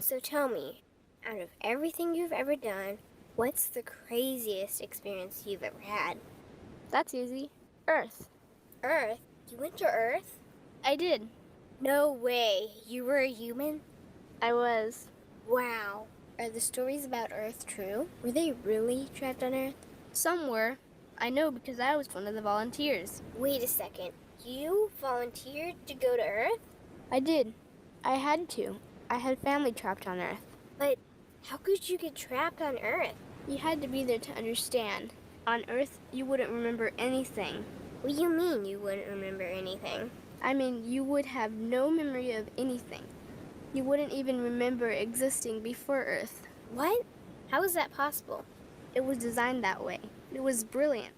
So tell me, out of everything you've ever done, what's the craziest experience you've ever had? That's easy. Earth. Earth? You went to Earth? I did. No way. You were a human? I was. Wow. Are the stories about Earth true? Were they really trapped on Earth? Some were. I know because I was one of the volunteers. Wait a second. You volunteered to go to Earth? I did. I had to. I had family trapped on Earth. But how could you get trapped on Earth? You had to be there to understand. On Earth, you wouldn't remember anything. What do you mean you wouldn't remember anything? I mean, you would have no memory of anything. You wouldn't even remember existing before Earth. What? How is that possible? It was designed that way. It was brilliant.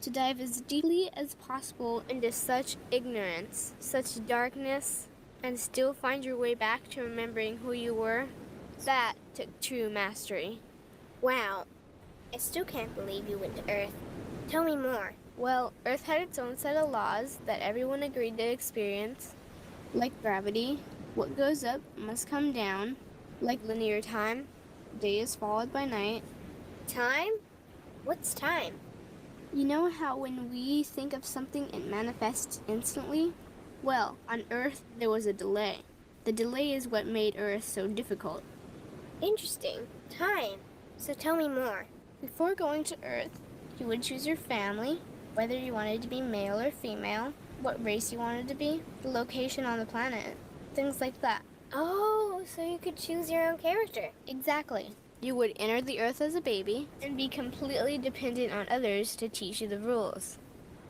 To dive as deeply as possible into such ignorance, such darkness, and still find your way back to remembering who you were, that took true mastery. Wow. I still can't believe you went to Earth. Tell me more. Well, Earth had its own set of laws that everyone agreed to experience, like gravity. What goes up must come down, like linear time. Day is followed by night. Time? What's time? You know how when we think of something, it manifests instantly? Well, on Earth, there was a delay. The delay is what made Earth so difficult. Interesting. Time. So tell me more. Before going to Earth, you would choose your family, whether you wanted to be male or female, what race you wanted to be, the location on the planet, things like that. Oh, so you could choose your own character. Exactly. You would enter the Earth as a baby and be completely dependent on others to teach you the rules.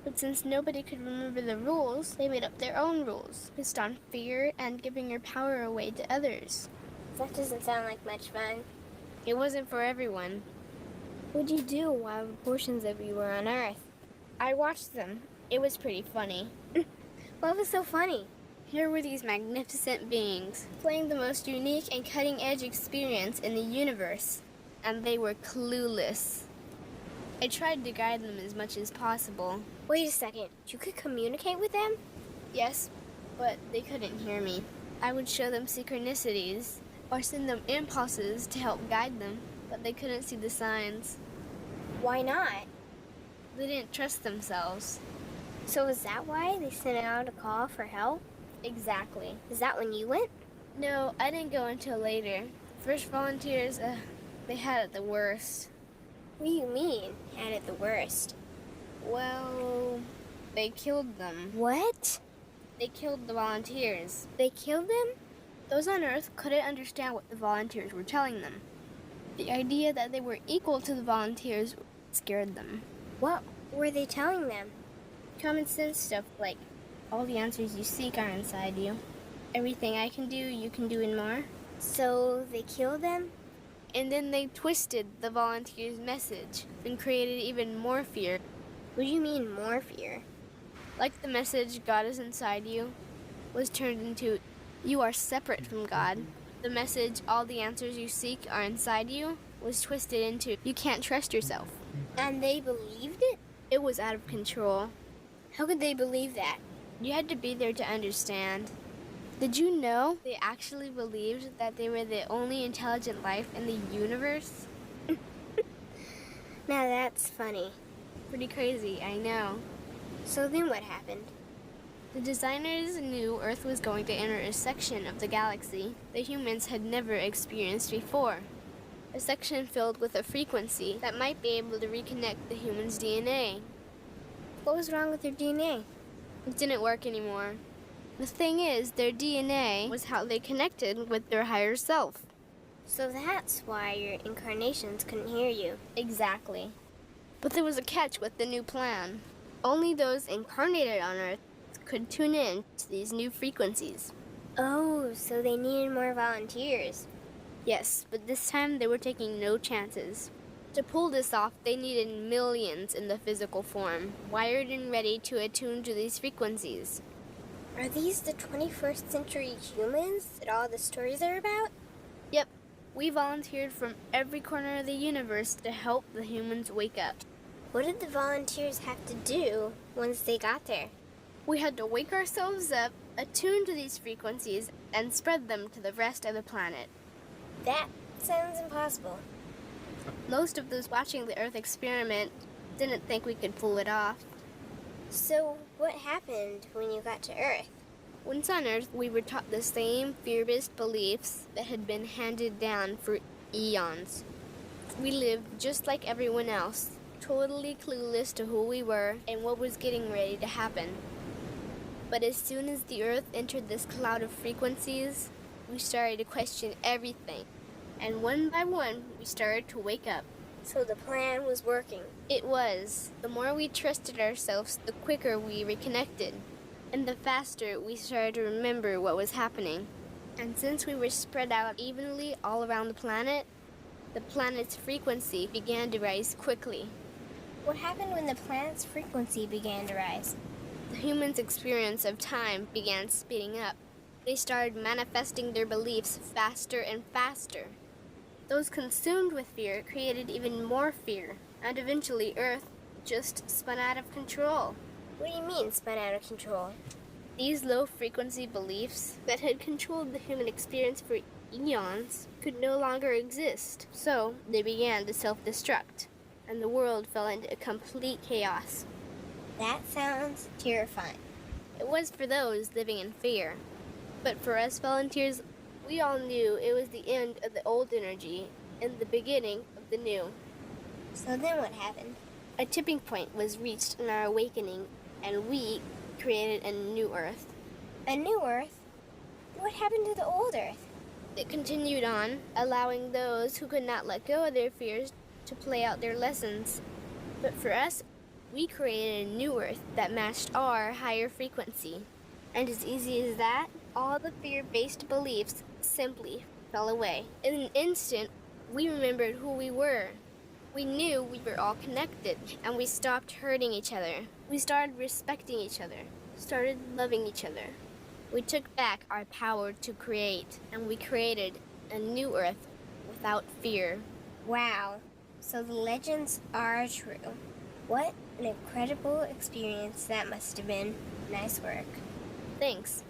But since nobody could remember the rules, they made up their own rules, based on fear and giving your power away to others. That doesn't sound like much fun. It wasn't for everyone. What'd you do while portions of you were on Earth? I watched them. It was pretty funny. What was so funny? Here were these magnificent beings, playing the most unique and cutting-edge experience in the universe, and they were clueless. I tried to guide them as much as possible. Wait a second. You could communicate with them? Yes, but they couldn't hear me. I would show them synchronicities, or send them impulses to help guide them, but they couldn't see the signs. Why not? They didn't trust themselves. So is that why they sent out a call for help? Exactly. Is that when you went? No, I didn't go until later. First volunteers, they had it the worst. What do you mean, had it the worst? Well, they killed them. What? They killed the volunteers. They killed them? Those on Earth couldn't understand what the volunteers were telling them. The idea that they were equal to the volunteers scared them. What were they telling them? Common sense stuff like, all the answers you seek are inside you. Everything I can do, you can do and more. So they killed them? And then they twisted the volunteers' message and created even more fear. What do you mean, more fear? Like the message, God is inside you, was turned into, you are separate from God. The message, all the answers you seek are inside you, was twisted into, you can't trust yourself. And they believed it? It was out of control. How could they believe that? You had to be there to understand. Did you know they actually believed that they were the only intelligent life in the universe? Now that's funny. Pretty crazy, I know. So then what happened? The designers knew Earth was going to enter a section of the galaxy that humans had never experienced before. A section filled with a frequency that might be able to reconnect the human's DNA. What was wrong with their DNA? It didn't work anymore. The thing is, their DNA was how they connected with their higher self. So that's why your incarnations couldn't hear you. Exactly. But there was a catch with the new plan. Only those incarnated on Earth could tune in to these new frequencies. Oh, so they needed more volunteers. Yes, but this time they were taking no chances. To pull this off, they needed millions in the physical form, wired and ready to attune to these frequencies. Are these the 21st century humans that all the stories are about? Yep. We volunteered from every corner of the universe to help the humans wake up. What did the volunteers have to do once they got there? We had to wake ourselves up, attune to these frequencies, and spread them to the rest of the planet. That sounds impossible. Most of those watching the Earth experiment didn't think we could pull it off. So, what happened when you got to Earth? Once on Earth, we were taught the same fear-based beliefs that had been handed down for eons. We lived just like everyone else, totally clueless to who we were and what was getting ready to happen. But as soon as the Earth entered this cloud of frequencies, we started to question everything. And one by one, we started to wake up. So the plan was working. It was. The more we trusted ourselves, the quicker we reconnected. And the faster we started to remember what was happening. And since we were spread out evenly all around the planet's frequency began to rise quickly. What happened when the planet's frequency began to rise? The humans' experience of time began speeding up. They started manifesting their beliefs faster and faster. Those consumed with fear created even more fear, and eventually Earth just spun out of control. What do you mean, spun out of control? These low-frequency beliefs that had controlled the human experience for eons could no longer exist, so they began to self-destruct, and the world fell into complete chaos. That sounds terrifying. It was for those living in fear, but for us volunteers, we all knew it was the end of the old energy and the beginning of the new. So then what happened? A tipping point was reached in our awakening, and we created a new Earth. A new Earth? What happened to the old Earth? It continued on, allowing those who could not let go of their fears to play out their lessons. But for us, we created a new Earth that matched our higher frequency. And as easy as that, all the fear-based beliefs simply fell away. In an instant, we remembered who we were. We knew we were all connected, and we stopped hurting each other. We started respecting each other, started loving each other. We took back our power to create, and we created a new Earth without fear. Wow. So the legends are true. What an incredible experience that must have been. Nice work. Thanks.